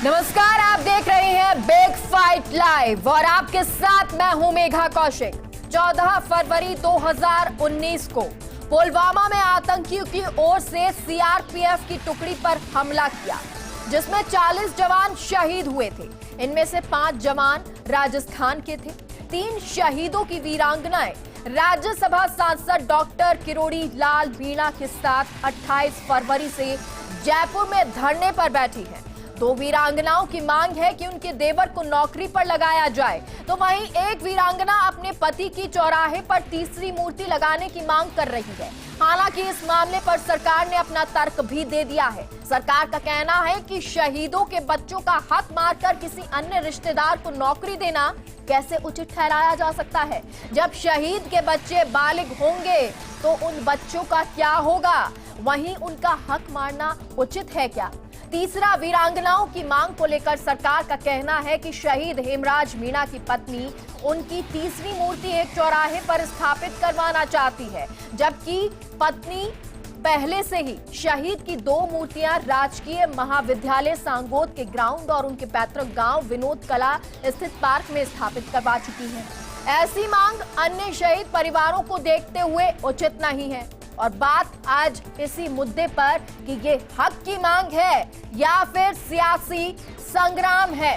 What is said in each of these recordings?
नमस्कार, आप देख रहे हैं बिग फाइट लाइव और आपके साथ मैं हूं मेघा कौशिक। 14 फरवरी 2019 को पुलवामा में आतंकियों की ओर से सीआरपीएफ की टुकड़ी पर हमला किया, जिसमें 40 जवान शहीद हुए थे। इनमें से 5 जवान राजस्थान के थे। 3 शहीदों की वीरांगनाएं राज्यसभा सांसद डॉक्टर किरोड़ी लाल मीणा के साथ 28 फरवरी से जयपुर में धरने पर बैठी हैं। 2 वीरांगनाओं की मांग है कि उनके देवर को नौकरी पर लगाया जाए, तो वहीं एक वीरांगना अपने पति की चौराहे पर तीसरी मूर्ति लगाने की मांग कर रही है। हालांकि इस मामले पर सरकार ने अपना तर्क भी दे दिया है। सरकार का कहना है कि शहीदों के बच्चों का हक मारकर किसी अन्य रिश्तेदार को नौकरी देना कैसे उचित ठहराया जा सकता है। जब शहीद के बच्चे बालिग होंगे तो उन बच्चों का क्या होगा? वहीं उनका हक मारना उचित है क्या? तीसरा, वीरांगनाओं की मांग को लेकर सरकार का कहना है कि शहीद हेमराज मीणा की पत्नी उनकी तीसरी मूर्ति एक चौराहे पर स्थापित करवाना चाहती है, जबकि पत्नी पहले से ही शहीद की 2 मूर्तियां राजकीय महाविद्यालय सांगोद के ग्राउंड और उनके पैतृक गांव विनोद कला स्थित पार्क में स्थापित करवा चुकी है। ऐसी मांग अन्य शहीद परिवारों को देखते हुए उचित नहीं है। और बात आज इसी मुद्दे पर कि ये हक की मांग है या फिर सियासी संग्राम है।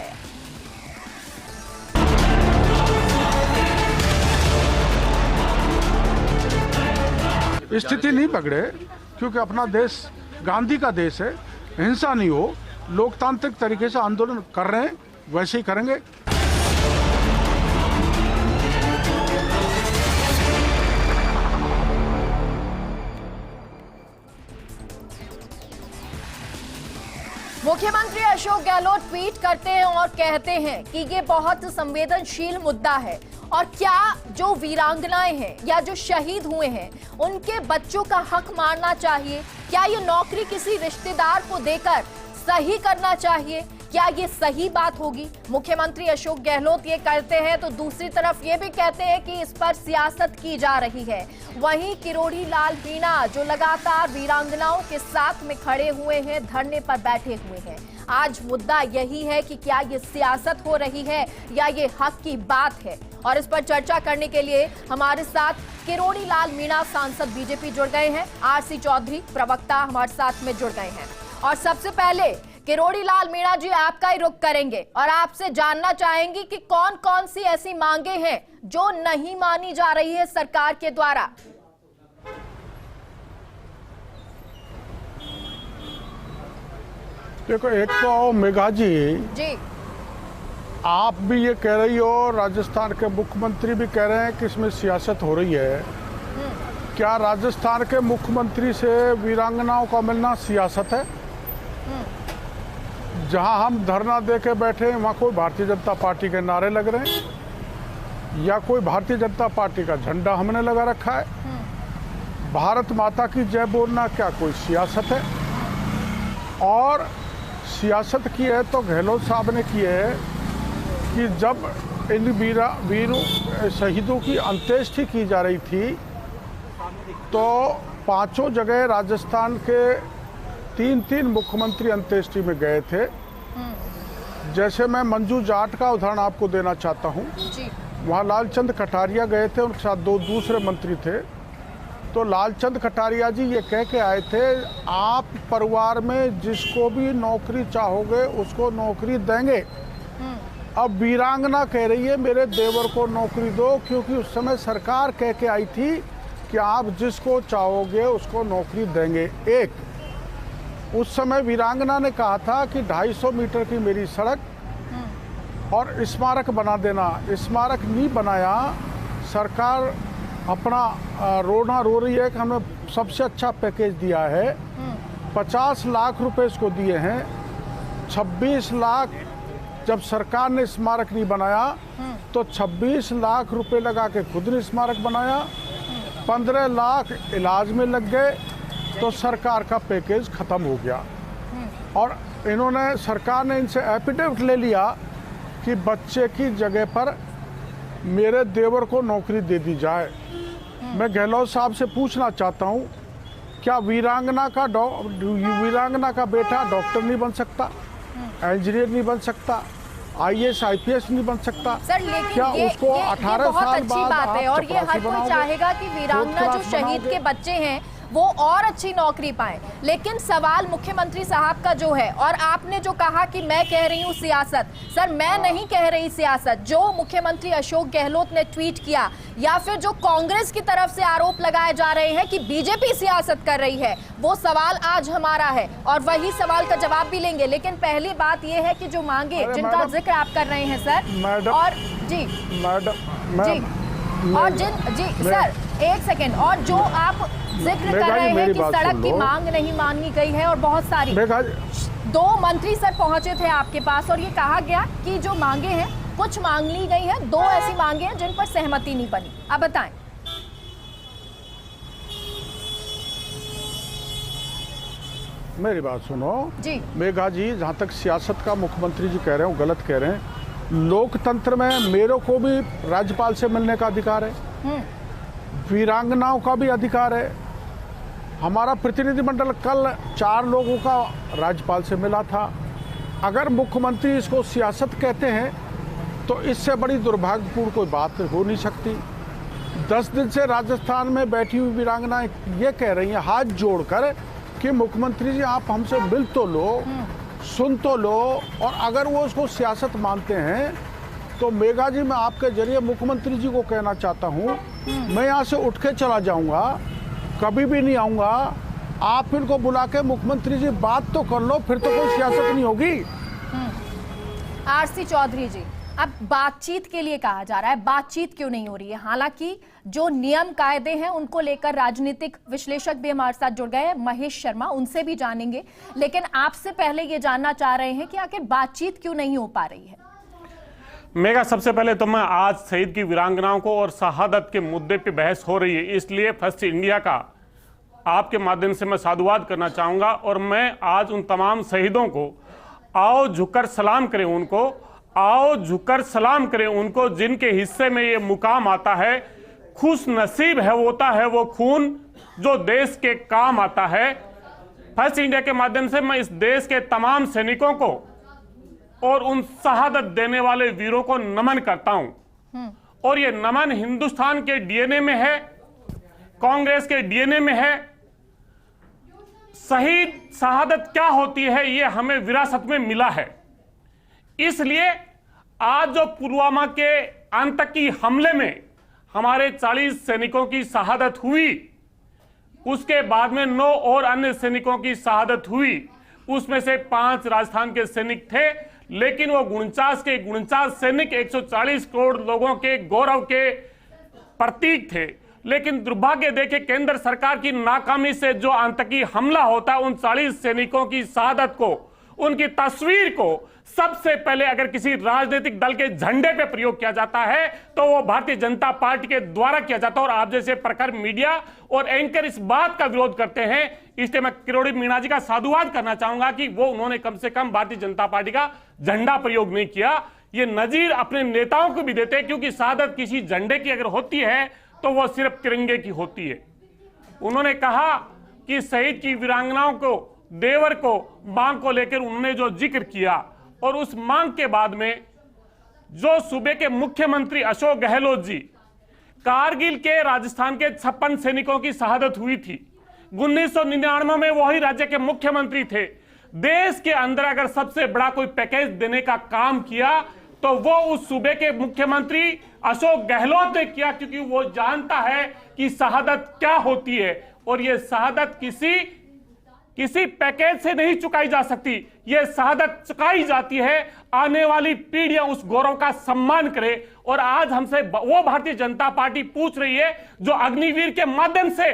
स्थिति नहीं पकड़े, क्योंकि अपना देश गांधी का देश है। हिंसा नहीं हो, लोकतांत्रिक तरीके से आंदोलन कर रहे हैं, वैसे ही करेंगे। मुख्यमंत्री अशोक गहलोत ट्वीट करते हैं और कहते हैं कि ये बहुत संवेदनशील मुद्दा है और क्या जो वीरांगनाएं हैं या जो शहीद हुए हैं उनके बच्चों का हक मारना चाहिए? क्या ये नौकरी किसी रिश्तेदार को देकर सही करना चाहिए? क्या ये सही बात होगी? मुख्यमंत्री अशोक गहलोत ये कहते हैं तो दूसरी तरफ ये भी कहते हैं कि इस पर सियासत की जा रही है। वहीं किरोड़ी लाल मीणा जो लगातार वीरांगनाओं के साथ में खड़े हुए हैं, धरने पर बैठे हुए हैं। आज मुद्दा यही है कि क्या ये सियासत हो रही है या ये हक की बात है। और इस पर चर्चा करने के लिए हमारे साथ किरोड़ी लाल मीणा सांसद बीजेपी जुड़ गए हैं। आरसी चौधरी प्रवक्ता हमारे साथ में जुड़ गए हैं। और सबसे पहले किरोड़ी लाल मीणा जी, आपका ही रुख करेंगे और आपसे जानना चाहेंगी कि कौन कौन सी ऐसी मांगे हैं जो नहीं मानी जा रही है सरकार के द्वारा। देखो, एक तो मेघा जी, आप भी ये कह रही हो, राजस्थान के मुख्यमंत्री भी कह रहे हैं कि इसमें सियासत हो रही है। क्या राजस्थान के मुख्यमंत्री से वीरांगनाओं का मिलना सियासत है? जहां हम धरना दे के बैठे हैं वहां कोई भारतीय जनता पार्टी के नारे लग रहे हैं या कोई भारतीय जनता पार्टी का झंडा हमने लगा रखा है। भारत माता की जय बोलना क्या कोई सियासत है? और सियासत की है तो गहलोत साहब ने की है कि जब इन वीरों शहीदों की अंत्येष्टि की जा रही थी तो 5 जगह राजस्थान के 3 मुख्यमंत्री अंत्येष्टि में गए थे। जैसे मैं मंजू जाट का उदाहरण आपको देना चाहता हूँ। वहाँ लालचंद कटारिया गए थे, उनके साथ 2 दूसरे मंत्री थे। तो लालचंद कटारिया जी ये कह के आए थे, आप परिवार में जिसको भी नौकरी चाहोगे उसको नौकरी देंगे। अब वीरांगना कह रही है मेरे देवर को नौकरी दो, क्योंकि उस समय सरकार कह के आई थी कि आप जिसको चाहोगे उसको नौकरी देंगे। एक उस समय वीरांगना ने कहा था कि 250 मीटर की मेरी सड़क और स्मारक बना देना। स्मारक नहीं बनाया, सरकार अपना रोना रो रही है कि हमें सबसे अच्छा पैकेज दिया है। 50 लाख रुपए इसको दिए हैं। 26 लाख जब सरकार ने स्मारक नहीं बनाया तो 26 लाख रुपए लगा के खुद ने स्मारक बनाया। 15 लाख इलाज में लग गए तो सरकार का पैकेज खत्म हो गया। और सरकार ने इनसे एफिडेविट ले लिया कि बच्चे की जगह पर मेरे देवर को नौकरी दे दी जाए। मैं गहलोत साहब से पूछना चाहता हूँ, क्या वीरांगना का बेटा डॉक्टर नहीं बन सकता? इंजीनियर नहीं बन सकता, IAS IPS नहीं बन सकता? सर लेकिन क्या ये उसको 18 बहुत साल अच्छी बाद बात है आप और ये हर चपरासी कोई बनाओगे? चाहेगा कि वीरांगना जो क्लास शहीद बनाओगे? के बच्चे हैं वो और अच्छी नौकरी पाएं। लेकिन सवाल मुख्यमंत्री साहब का जो है, और आपने जो कहा कि मैं कह रही हूं सियासत, सर मैं नहीं कह रही सियासत। जो मुख्यमंत्री अशोक गहलोत ने ट्वीट किया या फिर जो कांग्रेस की तरफ से आरोप लगाए जा रहे हैं कि बीजेपी सियासत कर रही है, वो सवाल आज हमारा है और वही सवाल का जवाब भी लेंगे। लेकिन पहली बात यह है कि जो मांगे जिनका जिक्र आप कर रहे हैं सर, और जी जी और सर एक सेकेंड, और जो आप जिक्र कर रहे हैं कि सड़क की मांग नहीं मांगी गई है और बहुत सारी, 2 मंत्री सर पहुंचे थे आपके पास और ये कहा गया कि जो मांगे हैं कुछ मांग ली गई है, 2 ऐसी मांगे हैं जिन पर सहमति नहीं बनी। आप बताएं। मेरी बात सुनो जी मेघा जी, जहाँ तक सियासत का मुख्यमंत्री जी कह रहे हो गलत कह रहे हैं। लोकतंत्र में मेरे को भी राज्यपाल से मिलने का अधिकार है, वीरांगनाओं का भी अधिकार है। हमारा प्रतिनिधिमंडल कल 4 लोगों का राज्यपाल से मिला था। अगर मुख्यमंत्री इसको सियासत कहते हैं तो इससे बड़ी दुर्भाग्यपूर्ण कोई बात हो नहीं सकती। 10 दिन से राजस्थान में बैठी हुई वीरांगनाएं ये कह रही हैं हाथ जोड़कर कि मुख्यमंत्री जी आप हमसे मिल तो लो, सुन तो लो, और अगर वो उसको सियासत मानते हैं तो मेघा जी मैं आपके जरिए मुख्यमंत्री जी को कहना चाहता हूँ, मैं यहाँ से उठ के चला जाऊँगा, कभी भी नहीं आऊँगा। आप इनको बुला के मुख्यमंत्री जी बात तो कर लो, फिर तो कोई सियासत नहीं होगी। आरसी चौधरी जी, अब बातचीत के लिए कहा जा रहा है, बातचीत क्यों नहीं हो रही है? हालांकि जो नियम कायदे हैं उनको लेकर राजनीतिक विश्लेषक भी हमारे साथ जुड़ गए हैं, महेश शर्मा, उनसे भी जानेंगे। लेकिन आपसे पहले ये जानना चाह रहे हैं कि आखिर बातचीत क्यों नहीं हो पा रही है? मेघा, सबसे पहले तो मैं आज शहीद की वीरांगनाओं को और शहादत के मुद्दे पे बहस हो रही है, इसलिए फर्स्ट इंडिया का आपके माध्यम से मैं साधुवाद करना चाहूँगा। और मैं आज उन तमाम शहीदों को आओ झुककर सलाम करें, उनको आओ झुककर सलाम करें उनको, जिनके हिस्से में ये मुकाम आता है। खुश नसीब है होता है वो खून जो देश के काम आता है। फर्स्ट इंडिया के माध्यम से मैं इस देश के तमाम सैनिकों को और उन शहादत देने वाले वीरों को नमन करता हूं। और ये नमन हिंदुस्तान के डीएनए में है, कांग्रेस के डीएनए में है। शहीद शहादत क्या होती है ये हमें विरासत में मिला है। इसलिए आज जो पुलवामा के आतंकी हमले में हमारे 40 सैनिकों की शहादत हुई, उसके बाद में 9 और अन्य सैनिकों की शहादत हुई। उसमें से 5 राजस्थान के सैनिक थे, लेकिन वो 49 सैनिक 140 करोड़ लोगों के गौरव के प्रतीक थे। लेकिन दुर्भाग्य देखे केंद्र सरकार की नाकामी से जो आतंकी हमला होता है, उन 40 सैनिकों की शहादत को, उनकी तस्वीर को सबसे पहले अगर किसी राजनीतिक दल के झंडे पे प्रयोग किया जाता है तो वो भारतीय जनता पार्टी के द्वारा किया जाता है। और आप जैसे प्रखर मीडिया और एंकर इस बात का विरोध करते हैं, इसलिए मैं किरोड़ी मीणा जी का साधुवाद करना चाहूंगा कि वो उन्होंने कम से कम भारतीय जनता पार्टी का झंडा प्रयोग नहीं किया। ये नजीर अपने नेताओं को भी देते हैं, क्योंकि शहादत किसी झंडे की अगर होती है तो वो सिर्फ तिरंगे की होती है। उन्होंने कहा कि शहीद की वीरांगनाओं को, देवर को, मांग को लेकर उन्होंने जो जिक्र किया, और उस मांग के बाद में जो सूबे के मुख्यमंत्री अशोक गहलोत जी, कारगिल के राजस्थान के 56 सैनिकों की शहादत हुई थी। 1999 में वही राज्य के मुख्यमंत्री थे। देश के अंदर अगर सबसे बड़ा कोई पैकेज देने का काम किया तो वो उस सूबे के मुख्यमंत्री अशोक गहलोत ने किया, क्योंकि वो जानता है कि शहादत क्या होती है। और ये शहादत किसी पैकेज से नहीं चुकाई जा सकती। यह शहादत चुकाई जाती है, आने वाली पीढ़ियां उस गौरव का सम्मान करे। और आज हमसे वो भारतीय जनता पार्टी पूछ रही है जो अग्निवीर के माध्यम से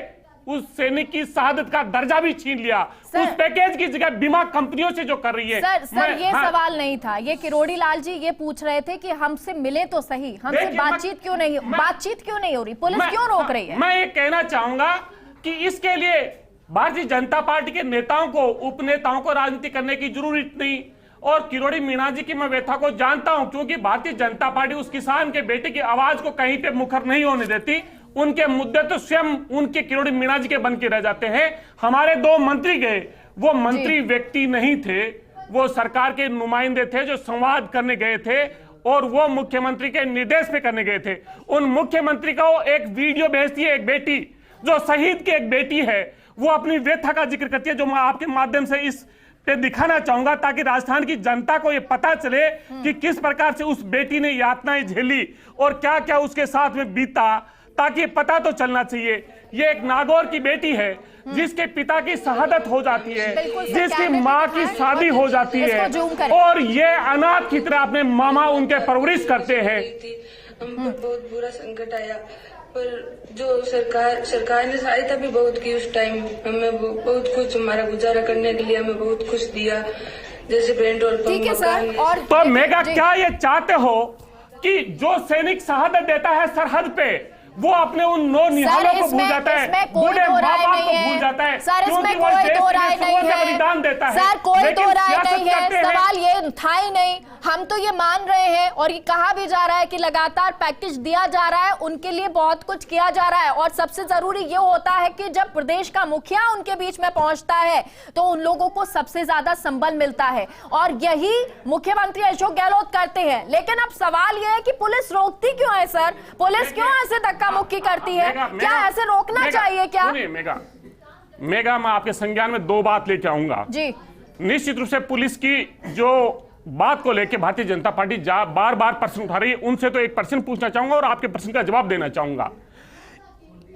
उस सैनिक की शहादत का दर्जा भी छीन लिया, उस पैकेज की जगह बीमा कंपनियों से जो कर रही है। सर ये सवाल नहीं था, ये किरोड़ी लाल जी ये पूछ रहे थे कि हमसे मिले तो सही, हमसे बातचीत क्यों नहीं हो रही, पुलिस क्यों रोक रही है? मैं ये कहना चाहूंगा कि इसके लिए भारतीय जनता पार्टी के नेताओं को, उपनेताओं को राजनीति करने की जरूरत नहीं। और किरोड़ी मीणा जी की मैं व्यथा को जानता हूं, क्योंकि भारतीय जनता पार्टी उस किसान के बेटे की आवाज को कहीं पे मुखर नहीं होने देती। उनके मुद्दे तो स्वयं उनके किरोड़ी मीणा जी के बन के रह जाते हैं। हमारे 2 मंत्री गए, वो मंत्री व्यक्ति नहीं थे, वो सरकार के नुमाइंदे थे जो संवाद करने गए थे और वो मुख्यमंत्री के निर्देश पे करने गए थे। उन मुख्यमंत्री को एक वीडियो भेजती है एक बेटी जो शहीद की एक बेटी है, वो अपनी व्यथा का जिक्र करती है, जो मैं आपके माध्यम से इस पे दिखाना चाहूंगा ताकि राजस्थान की जनता को ये पता चले कि किस प्रकार से उस बेटी ने यातनाएं झेली और क्या क्या उसके साथ में बीता, ताकि पता तो चलना चाहिए। ये एक नागौर की बेटी है जिसके पिता की शहादत हो जाती है, जिसकी माँ की शादी हो जाती है और ये अनाथ की तरह अपने मामा उनके परवरिश करते हैं। हम पर बहुत बुरा संकट आया, पर जो सरकार ने सहायता भी बहुत की उस टाइम, हमें बहुत कुछ हमारा गुजारा करने के लिए हमें बहुत कुछ दिया, जैसे ब्रेंड और ठीक है सर। और तो मेगा क्या ये चाहते हो कि जो सैनिक शहादत देता है सरहद पे वो अपने उन नौ निहालों को भूल जाता है, बूढ़े माँ बाप को भूल जाता है, सर इसमें कोई दो राय नहीं है, बलिदान देता है, सर कोई दो राय नहीं है, करते हैं। सवाल ये था ही नहीं। हम तो ये मान रहे हैं और ये कहा भी जा रहा है कि लगातार पैकेज दिया जा रहा है, उनके लिए बहुत कुछ किया जा रहा है और सबसे जरूरी ये होता है कि जब प्रदेश का मुखिया उनके बीच में पहुंचता है तो उन लोगों को सबसे ज्यादा संबल मिलता है और यही मुख्यमंत्री अशोक गहलोत करते हैं। लेकिन अब सवाल यह है कि पुलिस रोकती क्यों है सर? पुलिस क्यों ऐसे धक्का मुक्की करती है? क्या ऐसे रोकना चाहिए क्या? मेगा मैं आपके संज्ञान में दो बात लेके आऊंगा जी। निश्चित रूप से पुलिस की जो बात को लेकर भारतीय जनता पार्टी बार बार प्रश्न उठा रही है, उनसे तो एक प्रश्न पूछना चाहूंगा और आपके प्रश्न का जवाब देना चाहूंगा।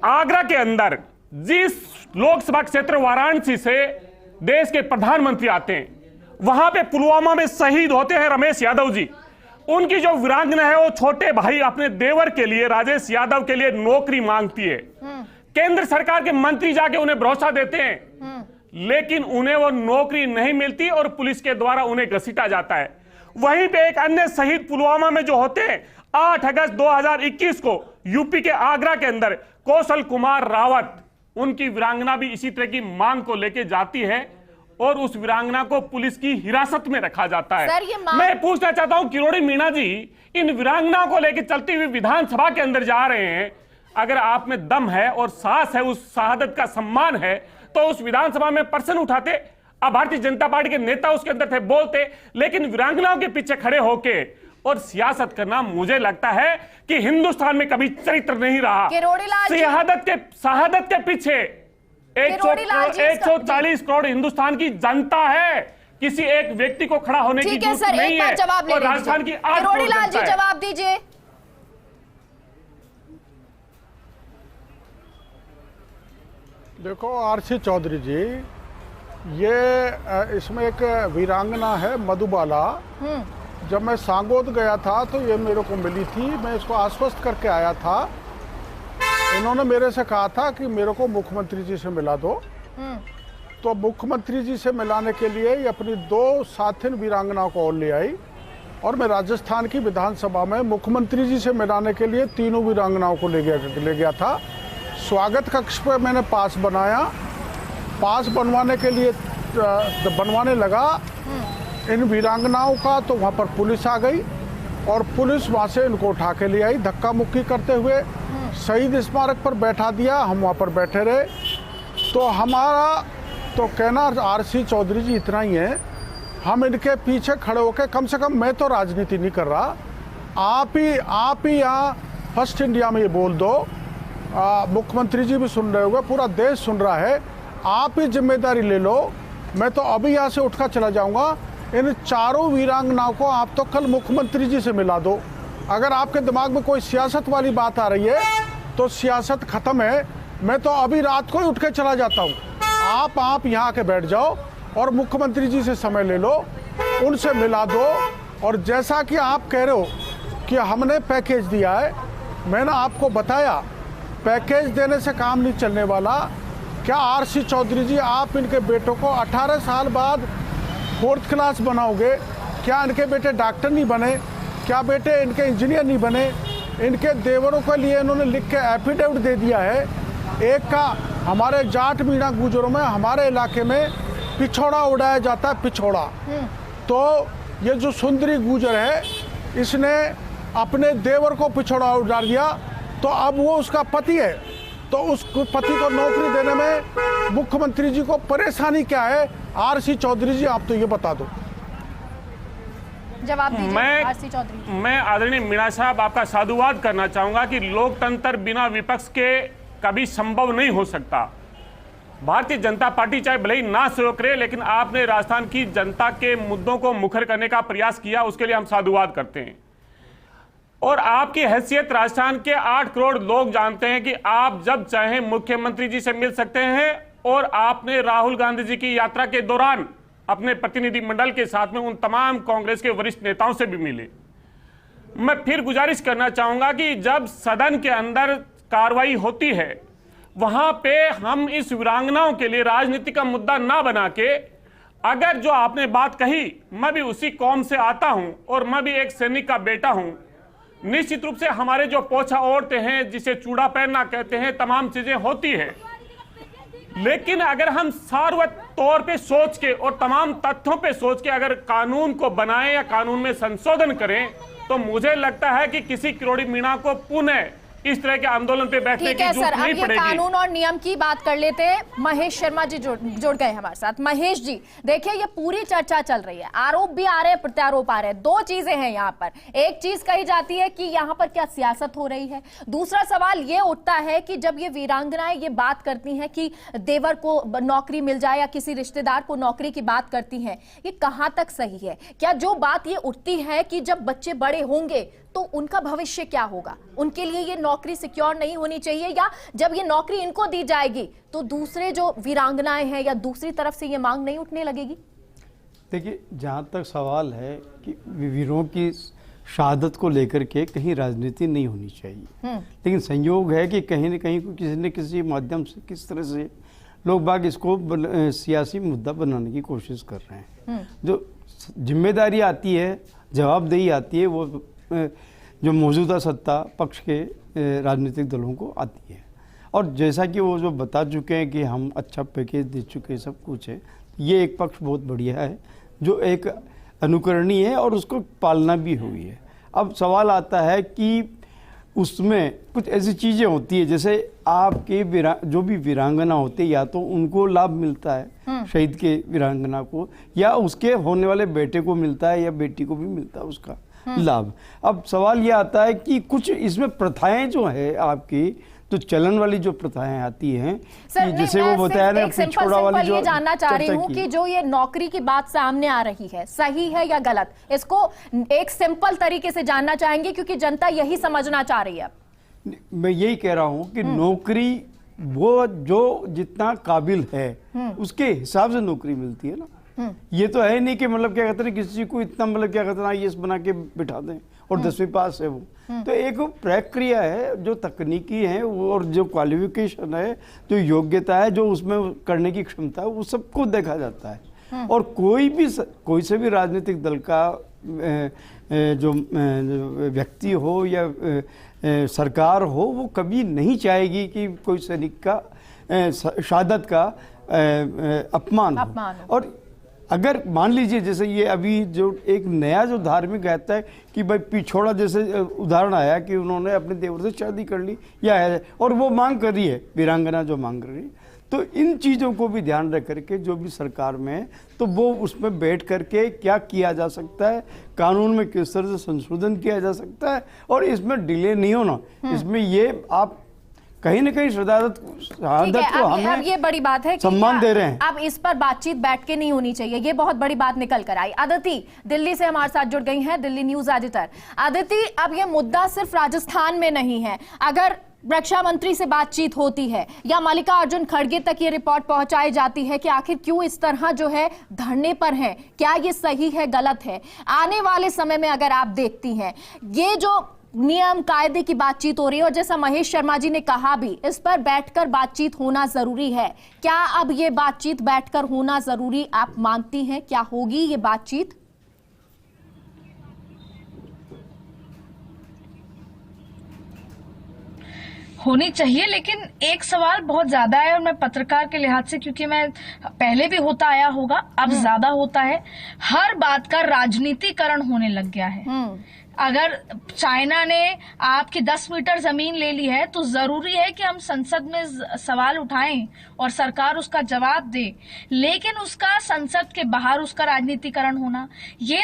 आगरा के अंदर जिस लोकसभा क्षेत्र वाराणसी से देश के प्रधानमंत्री आते हैं, वहां पे पुलवामा में शहीद होते हैं रमेश यादव जी। उनकी जो वीरांगना है वो छोटे भाई अपने देवर के लिए, राजेश यादव के लिए नौकरी मांगती है। केंद्र सरकार के मंत्री जाके उन्हें भरोसा देते हैं लेकिन उन्हें वो नौकरी नहीं मिलती और पुलिस के द्वारा उन्हें घसीटा जाता है। वहीं पे एक अन्य शहीद पुलवामा में जो होते हैं 8 अगस्त 2021 को यूपी के आगरा के अंदर कौशल कुमार रावत, उनकी वीरांगना भी इसी तरह की मांग को लेके जाती है और उस वीरांगना को पुलिस की हिरासत में रखा जाता है। मैं पूछना चाहता हूं किरोड़ी मीणा जी, इन वीरांगना को लेकर चलती हुई विधानसभा के अंदर जा रहे हैं, अगर आप में दम है और साहस है, उस शहादत का सम्मान है तो उस विधानसभा में प्रश्न उठाते। अब भारतीय जनता पार्टी के नेता उसके अंदर थे, बोलते, लेकिन वीरांगनाओं के पीछे खड़े होके और सियासत करना मुझे लगता है कि हिंदुस्तान में कभी चरित्र नहीं रहा। शहादत के पीछे 140 करोड़ हिंदुस्तान की जनता है, किसी एक व्यक्ति को खड़ा होने की जरूरत नहीं है। और राजस्थान की किरोड़ीलाल जी जवाब दीजिए। देखो आरसी चौधरी जी, ये इसमें एक वीरांगना है मधुबाला। जब मैं सांगोद गया था तो ये मेरे को मिली थी, मैं इसको आश्वस्त करके आया था। इन्होंने मेरे से कहा था कि मेरे को मुख्यमंत्री जी से मिला दो, तो मुख्यमंत्री जी से मिलाने के लिए ये अपनी 2 साथिन वीरांगनाओं को और ले आई और मैं राजस्थान की विधानसभा में मुख्यमंत्री जी से मिलाने के लिए तीनों वीरांगनाओं को ले गया था। स्वागत कक्ष पर मैंने पास बनाया, पास बनवाने के लिए बनवाने लगा इन वीरांगनाओं का, तो वहाँ पर पुलिस आ गई और पुलिस वहाँ से इनको उठा के ले आई, धक्का मुक्की करते हुए शहीद स्मारक पर बैठा दिया। हम वहाँ पर बैठे रहे। तो हमारा तो कहना आरसी चौधरी जी इतना ही है, हम इनके पीछे खड़े होकर, कम से कम मैं तो राजनीति नहीं कर रहा, आप ही यहाँ फर्स्ट इंडिया में ये बोल दो, मुख्यमंत्री जी भी सुन रहे होंगे, पूरा देश सुन रहा है, आप ही जिम्मेदारी ले लो। मैं तो अभी यहाँ से उठकर चला जाऊँगा। इन चारों वीरांगनाओं को आप तो कल मुख्यमंत्री जी से मिला दो। अगर आपके दिमाग में कोई सियासत वाली बात आ रही है तो सियासत खत्म है, मैं तो अभी रात को ही उठ के चला जाता हूँ। आप यहाँ आके बैठ जाओ और मुख्यमंत्री जी से समय ले लो, उनसे मिला दो। और जैसा कि आप कह रहे हो कि हमने पैकेज दिया है, मैंने आपको बताया पैकेज देने से काम नहीं चलने वाला। क्या आरसी चौधरी जी आप इनके बेटों को 18 साल बाद 4th क्लास बनाओगे? क्या इनके बेटे डॉक्टर नहीं बने? क्या बेटे इनके इंजीनियर नहीं बने? इनके देवरों के लिए इन्होंने लिख के एफिडेविट दे दिया है। एक का हमारे जाट मीणा गुजरों में, हमारे इलाके में पिछोड़ा उड़ाया जाता है, पिछोड़ा। तो ये जो सुंदरी गुजर है, इसने अपने देवर को पिछोड़ा उड़ा दिया, तो अब वो उसका पति है, तो उस पति को नौकरी देने में मुख्यमंत्री जी को परेशानी क्या है? आरसी चौधरी जी आप तो ये बता दो। जवाब दीजिए आरसी चौधरी। मैं आदरणीय मीणा साहब आपका साधुवाद करना चाहूंगा कि लोकतंत्र बिना विपक्ष के कभी संभव नहीं हो सकता। भारतीय जनता पार्टी चाहे भले ही ना सहयोग करे, लेकिन आपने राजस्थान की जनता के मुद्दों को मुखर करने का प्रयास किया, उसके लिए हम साधुवाद करते हैं। और आपकी हैसियत राजस्थान के 8 करोड़ लोग जानते हैं कि आप जब चाहें मुख्यमंत्री जी से मिल सकते हैं, और आपने राहुल गांधी जी की यात्रा के दौरान अपने प्रतिनिधि मंडल के साथ में उन तमाम कांग्रेस के वरिष्ठ नेताओं से भी मिले। मैं फिर गुजारिश करना चाहूंगा कि जब सदन के अंदर कार्रवाई होती है, वहां पे हम इस वीरांगनाओं के लिए राजनीति का मुद्दा ना बना के, अगर जो आपने बात कही, मैं भी उसी कौम से आता हूं और मैं भी एक सैनिक का बेटा हूं। निश्चित रूप से हमारे जो पोछा ओढ़ते हैं, जिसे चूड़ा पहनना कहते हैं, तमाम चीजें होती है, लेकिन अगर हम सार्वत्रिक तौर पे सोच के और तमाम तथ्यों पे सोच के अगर कानून को बनाएं या कानून में संशोधन करें, तो मुझे लगता है कि किसी किरोड़ी मीणा को पुनः इस तरह के आंदोलन पे बैठने की जरूरत नहीं पड़ेगी। कानून और नियम की बात कर लेते हैं। महेश शर्मा जी जुड़ गए हमारे साथ। महेश जी, देखिए ये पूरी चर्चा चल रही है, आरोप भी आ रहे हैं, प्रत्यारोप आ रहे हैं। 2 चीजें हैं यहाँ पर। एक चीज कही जाती है कि यहाँ पर क्या सियासत हो रही है। दूसरा सवाल ये उठता है कि जब ये वीरांगनाएं ये बात करती हैं कि देवर को नौकरी मिल जाए या किसी रिश्तेदार को नौकरी की बात करती हैं, ये कहाँ तक सही है? क्या जो बात ये उठती है कि जब बच्चे बड़े होंगे तो उनका भविष्य क्या होगा, उनके लिए ये नौकरी सिक्योर नहीं होनी चाहिए, या जब ये नौकरी इनको दी जाएगी तो दूसरे जो वीरांगनाएं हैं या दूसरी तरफ से ये मांग नहीं उठने लगेगी? देखिए, जहाँ तक सवाल है कि वीरों की शहादत को लेकर के कहीं राजनीति नहीं होनी चाहिए, लेकिन संयोग है कि कहीं न कहीं किसी न किसी माध्यम से किस तरह से लोग बाग इसको सियासी मुद्दा बनाने की कोशिश कर रहे हैं। जो जिम्मेदारी आती है, जवाबदेही आती है, वो जो मौजूदा सत्ता पक्ष के राजनीतिक दलों को आती है। और जैसा कि वो जो बता चुके हैं कि हम अच्छा पैकेज दे चुके हैं, सब कुछ है, ये एक पक्ष बहुत बढ़िया है जो एक अनुकरणीय है और उसको पालना भी हुई है। अब सवाल आता है कि उसमें कुछ ऐसी चीज़ें होती है, जैसे आपके जो भी वीरांगना होते हैं, या तो उनको लाभ मिलता है शहीद के वीरांगना को, या उसके होने वाले बेटे को मिलता है, या बेटी को भी मिलता है उसका लाभ। अब सवाल ये आता है कि कुछ इसमें प्रथाएं जो है आपकी, तो चलन वाली जो प्रथाएं आती हैं, कि जैसे वो बताया ना पिछोड़ा वाली, जो जानना चाह रही हूँ कि जो ये नौकरी की बात सामने आ रही है, सही है या गलत, इसको एक सिंपल तरीके से जानना चाहेंगे क्योंकि जनता यही समझना चाह रही है। मैं यही कह रहा हूँ कि नौकरी वो जो जितना काबिल है उसके हिसाब से नौकरी मिलती है ना। ये तो है नहीं कि मतलब क्या कहते हैं किसी को इतना मतलब क्या कहते हैं आईएएस बना के बिठा दें और 10वीं पास है वो। तो एक प्रक्रिया है जो तकनीकी है वो, और जो क्वालिफिकेशन है, जो योग्यता है, जो उसमें करने की क्षमता है, वो सबको देखा जाता है। और कोई से भी राजनीतिक दल का जो व्यक्ति हो या सरकार हो, वो कभी नहीं चाहेगी कि कोई सैनिक का शहादत का अपमान हो। और अगर मान लीजिए जैसे ये अभी जो एक नया जो धार्मिक कहता है कि भाई पिछोड़ा, जैसे उदाहरण आया कि उन्होंने अपने देवर से शादी कर ली या है, और वो मांग कर रही है, वीरांगना जो मांग कर रही है, तो इन चीज़ों को भी ध्यान रख करके जो भी सरकार में है, तो वो उसमें बैठ करके क्या किया जा सकता है, कानून में किस तरह से संशोधन किया जा सकता है, और इसमें डिले नहीं होना। इसमें ये आप कहीं ना कहीं शहादत को हमें ये बड़ी बात है, सम्मान दे रहे हैं। अब इस पर बातचीत बैठ के नहीं होनी चाहिए, ये बहुत बड़ी बात निकल कर आई। अदिति दिल्ली से हमारे साथ जुड़ गई हैं, दिल्ली न्यूज एडिटर। अदिति, अब ये मुद्दा सिर्फ राजस्थान में नहीं है, अगर रक्षा मंत्री से बातचीत होती है या मल्लिकार्जुन खड़गे तक ये रिपोर्ट पहुंचाई जाती है कि आखिर क्यों इस तरह जो है धरने पर है, क्या ये सही है गलत है, आने वाले समय में अगर आप देखती हैं ये जो नियम कायदे की बातचीत हो रही है, और जैसा महेश शर्मा जी ने कहा भी, इस पर बैठकर बातचीत होना जरूरी है, क्या अब ये बातचीत बैठकर होना जरूरी आप मानती हैं? क्या होगी ये बातचीत? होनी चाहिए, लेकिन एक सवाल बहुत ज्यादा है और मैं पत्रकार के लिहाज से, क्योंकि मैं पहले भी होता आया होगा, अब ज्यादा होता है, हर बात का राजनीतिकरण होने लग गया है। अगर चाइना ने आपकी 10 मीटर जमीन ले ली है तो जरूरी है कि हम संसद में सवाल उठाएं और सरकार उसका जवाब दे, लेकिन उसका संसद के बाहर उसका राजनीतिकरण होना, ये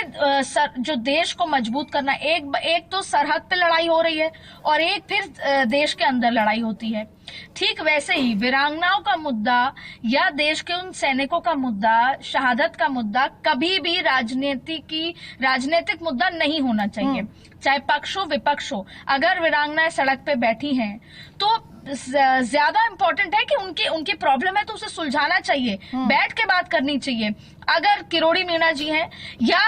जो देश को मजबूत करना, एक तो सरहद पे लड़ाई हो रही है और एक फिर देश के अंदर लड़ाई होती है। ठीक वैसे ही वीरांगनाओं का मुद्दा या देश के उन सैनिकों का मुद्दा, शहादत का मुद्दा कभी भी राजनीतिक मुद्दा नहीं होना चाहिए, चाहे पक्ष हो विपक्ष हो। अगर वीरांगनाएं सड़क पे बैठी हैं तो ज्यादा इंपॉर्टेंट है कि उनकी प्रॉब्लम है तो उसे सुलझाना चाहिए, बैठ के बात करनी चाहिए। अगर किरोड़ी मीणा जी हैं या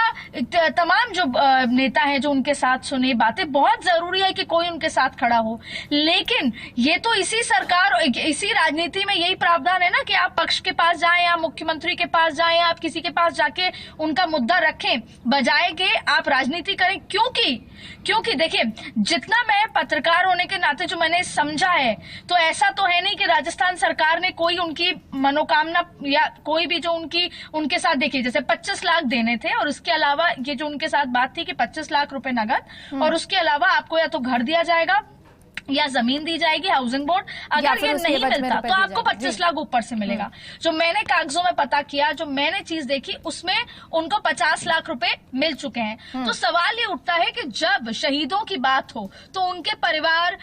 तमाम जो नेता हैं जो उनके साथ सुने बातें, बहुत जरूरी है कि कोई उनके साथ खड़ा हो, लेकिन ये तो इसी सरकार, इसी राजनीति में यही प्रावधान है ना कि आप पक्ष के पास जाएं या मुख्यमंत्री के पास जाएं या आप किसी के पास जाके उनका मुद्दा रखें, बजाय के आप राजनीति करें। क्योंकि देखिए, जितना मैं पत्रकार होने के नाते जो मैंने समझा है, तो ऐसा तो है नहीं कि राजस्थान सरकार ने कोई उनकी मनोकामना या कोई भी जो उनके साथ, देखिए जैसे 25 लाख देने थे और उसके अलावा ये जो उनके साथ बात थी कि 25 लाख रुपए नगद और उसके अलावा आपको या तो घर दिया जाएगा या जमीन दी जाएगी, हाउसिंग बोर्ड। अगर ये नहीं मिलता तो आपको 25 लाख ऊपर से मिलेगा। जो मैंने कागजों में पता किया, जो मैंने चीज देखी, उसमें उनको 50 लाख रुपए मिल चुके हैं। तो सवाल ये उठता है कि जब शहीदों की बात हो तो उनके परिवार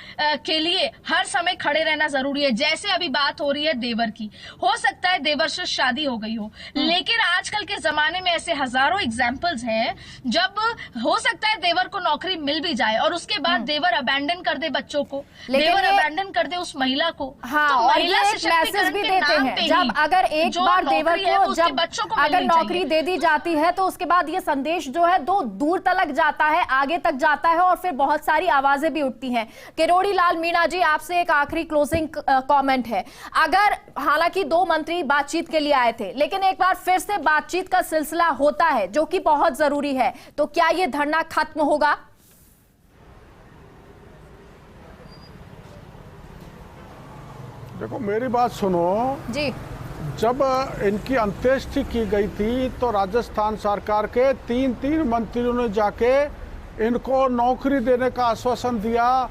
के लिए हर समय खड़े रहना जरूरी है। जैसे अभी बात हो रही है देवर की, हो सकता है देवर से शादी हो गई हो, लेकिन आजकल के जमाने में ऐसे हजारों एग्जाम्पल्स हैं जब हो सकता है देवर को नौकरी मिल भी जाए और उसके बाद देवर अबैंडन कर दे बच्चों को, देवर अबैंडन कर दे उस महिला को। हाँ, तो और महिला ये एक मैसेज भी देते हैं, जब अगर एक बार देवर को जब बच्चों को अगर नौकरी दे दी जाती है तो उसके बाद ये संदेश जो है दूर तक जाता है, आगे तक जाता है और फिर बहुत सारी आवाजें भी उठती हैं। किरोड़ी लाल मीणा जी, आपसे एक आखिरी क्लोजिंग कमेंट है। अगर हालांकि 2 मंत्री बातचीत के लिए आए थे, लेकिन एक बार फिर से बातचीत का सिलसिला होता है जो कि बहुत जरूरी है, तो क्या ये धरना खत्म होगा? देखो, मेरी बात सुनो जी। जब इनकी अंत्येष्टि की गई थी तो राजस्थान सरकार के 3 मंत्रियों ने जाके इनको नौकरी देने का आश्वासन दिया।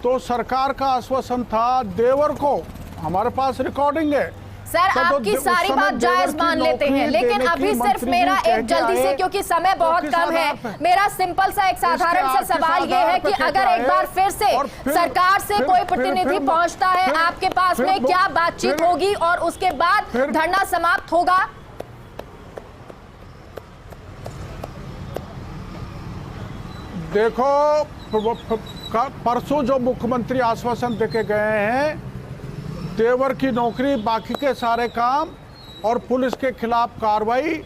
तो सरकार का आश्वासन था देवर को, हमारे पास रिकॉर्डिंग है सर, आपकी सारी बात जायज मान लेते हैं, लेकिन अभी सिर्फ मेरा एक जल्दी से, क्योंकि समय बहुत कम है, मेरा सिंपल सा एक साधारण सा सवाल ये है कि अगर एक बार फिर से सरकार से कोई प्रतिनिधि पहुंचता है आपके पास में, क्या बातचीत होगी और उसके बाद धरना समाप्त होगा? देखो, परसों जो मुख्यमंत्री आश्वासन देके गए हैं, देवर की नौकरी, बाकी के सारे काम और पुलिस के खिलाफ कार्रवाई,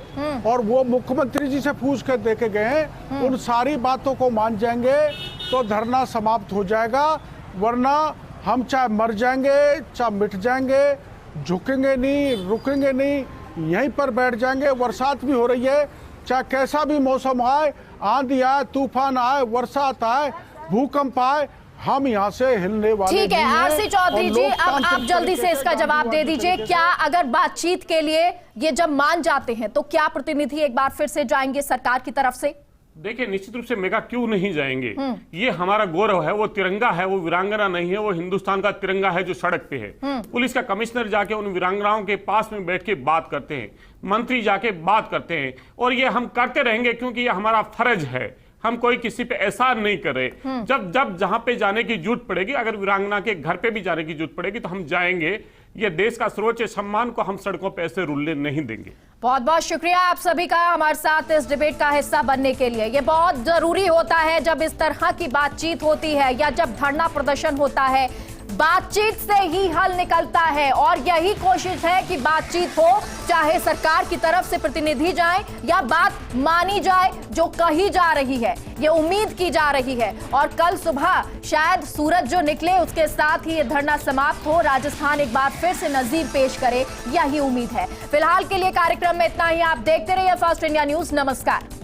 और वो मुख्यमंत्री जी से पूछ कर देके गए, उन सारी बातों को मान जाएंगे तो धरना समाप्त हो जाएगा। वरना हम चाहे मर जाएंगे चाहे मिट जाएंगे, झुकेंगे नहीं, रुकेंगे नहीं, यहीं पर बैठ जाएंगे। बरसात भी हो रही है, चाहे कैसा भी मौसम आए, आंधी आए, तूफान आए, बरसात आए, भूकंप आए, हम यहाँ से हिलने वाले ठीक है। आरसी चौधरी जी, अब आप जल्दी से इसका जवाब दे दीजिए। क्या अगर बातचीत के लिए ये जब मान जाते हैं तो क्या प्रतिनिधि एक बार फिर से जाएंगे सरकार की तरफ से? देखिए, निश्चित रूप से मेगा क्यों नहीं जाएंगे, ये हमारा गौरव है, वो तिरंगा है, वो वीरांगना नहीं है, वो हिंदुस्तान का तिरंगा है जो सड़क पे है। पुलिस का कमिश्नर जाके उन वीरांगनाओं के पास में बैठ के बात करते हैं, मंत्री जाके बात करते हैं, और ये हम करते रहेंगे क्योंकि ये हमारा फर्ज है। हम कोई किसी पे एहसान नहीं कर रहे। जब जहां पे जाने की जरूरत पड़ेगी, अगर वीरांगना के घर पे भी जाने की जरूरत पड़ेगी तो हम जाएंगे। ये देश का सर्वोच्च सम्मान को हम सड़कों पे ऐसे रुलने नहीं देंगे। बहुत बहुत शुक्रिया आप सभी का हमारे साथ इस डिबेट का हिस्सा बनने के लिए। ये बहुत जरूरी होता है जब इस तरह की बातचीत होती है या जब धरना प्रदर्शन होता है, बातचीत से ही हल निकलता है और यही कोशिश है कि बातचीत हो, चाहे सरकार की तरफ से प्रतिनिधि जाए या बात मानी जाए जो कही जा रही है, ये उम्मीद की जा रही है। और कल सुबह शायद सूरज जो निकले उसके साथ ही ये धरना समाप्त हो, राजस्थान एक बार फिर से नजीर पेश करे, यही उम्मीद है। फिलहाल के लिए कार्यक्रम में इतना ही। आप देखते रहिए फास्ट इंडिया न्यूज। नमस्कार।